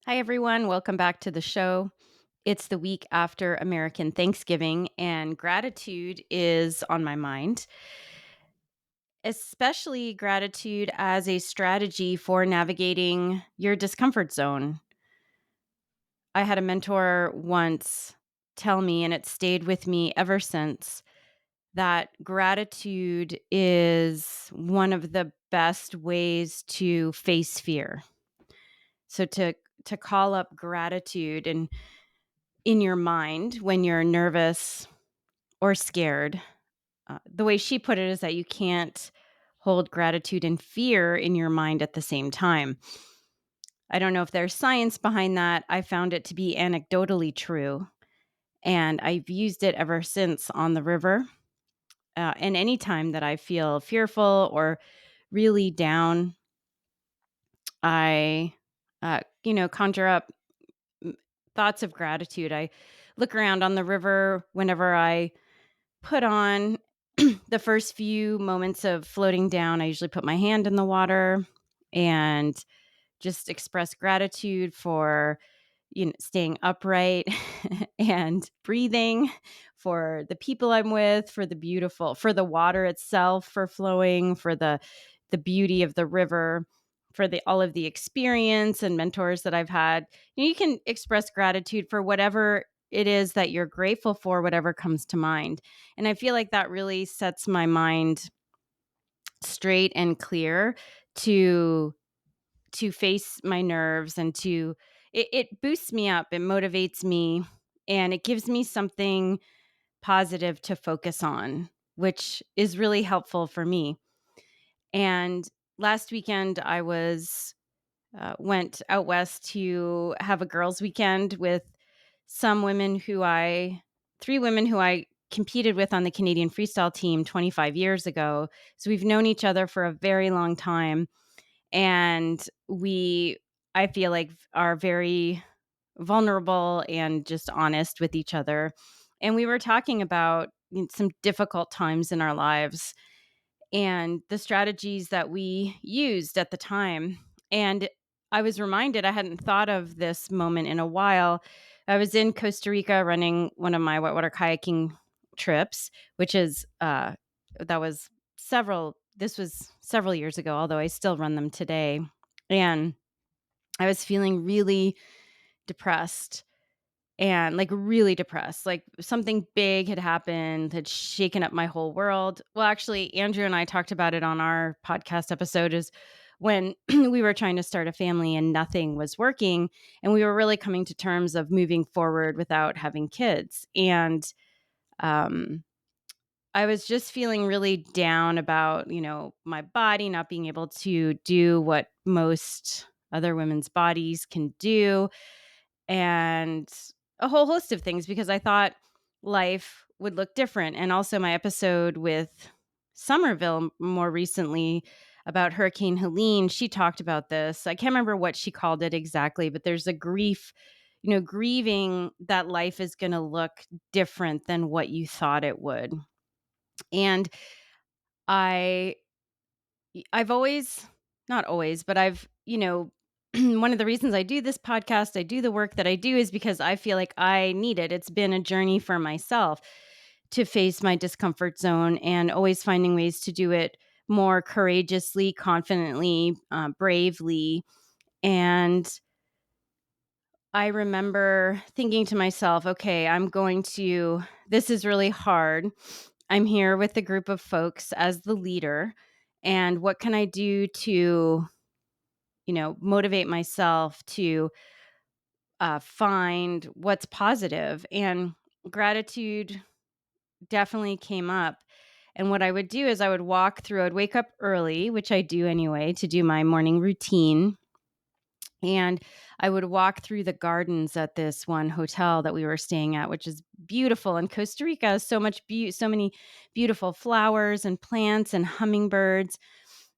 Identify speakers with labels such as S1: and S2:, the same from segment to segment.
S1: Hi, everyone. Welcome back to the show. It's the week after American Thanksgiving, and gratitude is on my mind, especially gratitude as a strategy for navigating your discomfort zone. I had a mentor once tell me, and it stayed with me ever since, that gratitude is one of the best ways to face fear. So to call up gratitude and in your mind when you're nervous or scared. The way she put it is that you can't hold gratitude and fear in your mind at the same time. I don't know if there's science behind that. I found it to be anecdotally true, and I've used it ever since on the river. And anytime that I feel fearful or really down, I conjure up mm, thoughts of gratitude. I look around on the river whenever I put on the first few moments of floating down. I usually put my hand in the water and just express gratitude for staying upright and breathing, for the people I'm with, for the water itself, for flowing, for the beauty of the river, for the all of the experience and mentors that I've had. You can express gratitude for whatever it is that you're grateful for, whatever comes to mind. And I feel like that really sets my mind straight and clear to face my nerves and it boosts me up, it motivates me, and it gives me something positive to focus on, which is really helpful for me. And last weekend I was went out west to have a girls' weekend with some women who I, three women who I competed with on the Canadian freestyle team 25 years ago. So we've known each other for a very long time. And I feel like, are very vulnerable and just honest with each other. And we were talking about some difficult times in our lives and the strategies that we used at the time. And I was reminded, I hadn't thought of this moment in a while. I was in Costa Rica running one of my whitewater kayaking trips, which is that was this was several years ago, although I still run them today. And I was feeling really depressed, and like really depressed, like something big had happened, had shaken up my whole world. Well, actually, Andrew and I talked about it on our podcast episode, is when we were trying to start a family and nothing was working, and we were really coming to terms of moving forward without having kids. And um I was just feeling really down about, my body not being able to do what most other women's bodies can do, and a whole host of things, because I thought life would look different. And also my episode with Somerville more recently about Hurricane Helene, she talked about this. I can't remember what she called it exactly, but there's a grief, grieving that life is going to look different than what you thought it would. And I I've always, not always, but one of the reasons I do this podcast, I do the work that I do, is because I feel like I need it. It's been a journey for myself to face my discomfort zone, and always finding ways to do it more courageously, confidently, bravely. And I remember thinking to myself, okay, this is really hard. I'm here with a group of folks as the leader. And what can I do to, motivate myself to find what's positive? And gratitude definitely came up. And what I would do is I'd wake up early, which I do anyway, to do my morning routine. And I would walk through the gardens at this one hotel that we were staying at, which is beautiful. And Costa Rica has so many beautiful flowers and plants and hummingbirds.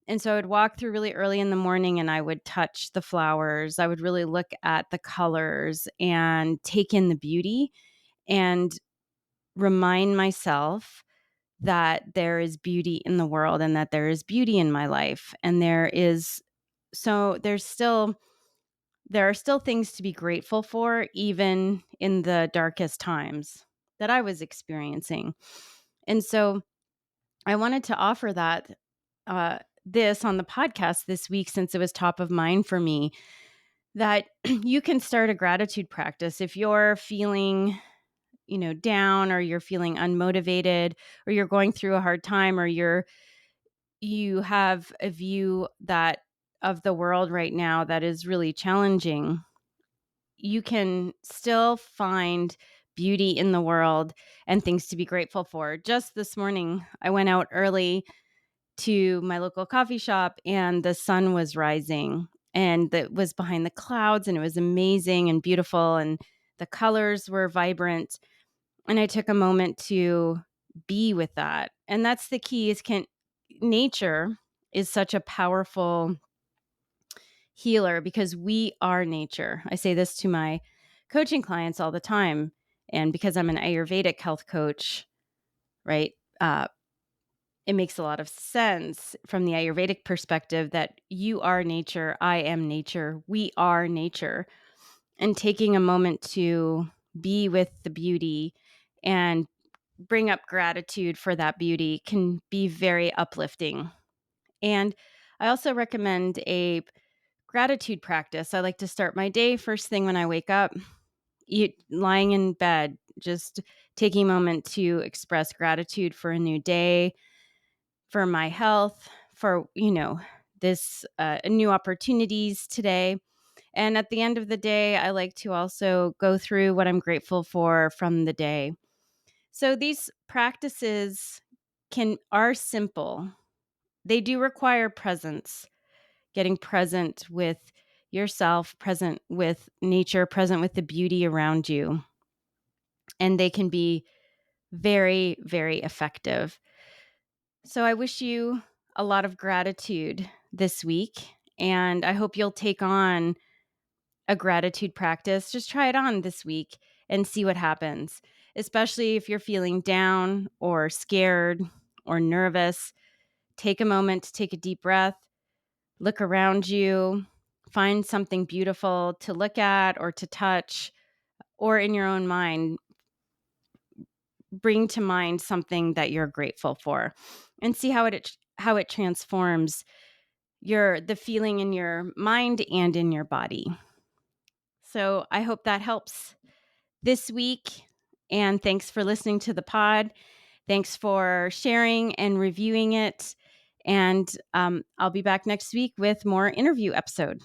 S1: And so I would walk through really early in the morning, and I would touch the flowers. I would really look at the colors and take in the beauty, and remind myself that there is beauty in the world, and that there is beauty in my life. And there's still there are still things to be grateful for, even in the darkest times that I was experiencing. And so I wanted to offer this on the podcast this week, since it was top of mind for me, that you can start a gratitude practice if you're feeling, down, or you're feeling unmotivated, or you're going through a hard time, or you have a view that of the world right now that is really challenging. You can still find beauty in the world and things to be grateful for. Just this morning, I went out early to my local coffee shop, and the sun was rising, and it was behind the clouds, and it was amazing and beautiful, and the colors were vibrant. And I took a moment to be with that. And that's the key, is nature is such a powerful healer, because we are nature. I say this to my coaching clients all the time. And because I'm an Ayurvedic health coach, right? It makes a lot of sense from the Ayurvedic perspective that you are nature, I am nature, we are nature. And taking a moment to be with the beauty and bring up gratitude for that beauty can be very uplifting. And I also recommend a gratitude practice. I like to start my day first thing when I wake up, lying in bed, just taking a moment to express gratitude for a new day, for my health, for, this new opportunities today. And at the end of the day, I like to also go through what I'm grateful for from the day. So these practices are simple. They do require presence, getting present with yourself, present with nature, present with the beauty around you. And they can be very, very effective. So I wish you a lot of gratitude this week, and I hope you'll take on a gratitude practice. Just try it on this week and see what happens, especially if you're feeling down or scared or nervous. Take a moment to take a deep breath, look around you, find something beautiful to look at or to touch, or in your own mind, bring to mind something that you're grateful for, and see how it transforms the feeling in your mind and in your body. So I hope that helps this week. And thanks for listening to the pod. Thanks for sharing and reviewing it. And I'll be back next week with more interview episode.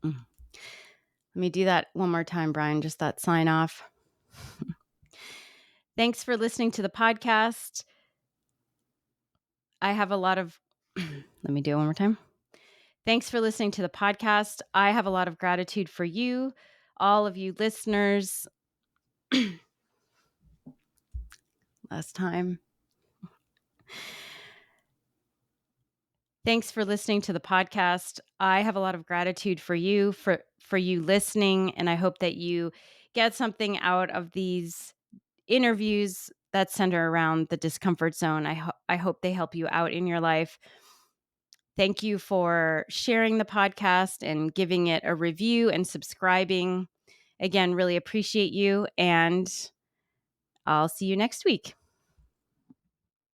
S1: Let me do that one more time, Brian, just that sign off. Thanks for listening to the podcast. I have a lot of, let me do it one more time. Thanks for listening to the podcast. I have a lot of gratitude for you, all of you listeners. Last time. Thanks for listening to the podcast. I have a lot of gratitude for you, for you listening, and I hope that you get something out of these interviews that center around the discomfort zone. I hope they help you out in your life. Thank you for sharing the podcast and giving it a review and subscribing. Again, really appreciate you, and I'll see you next week.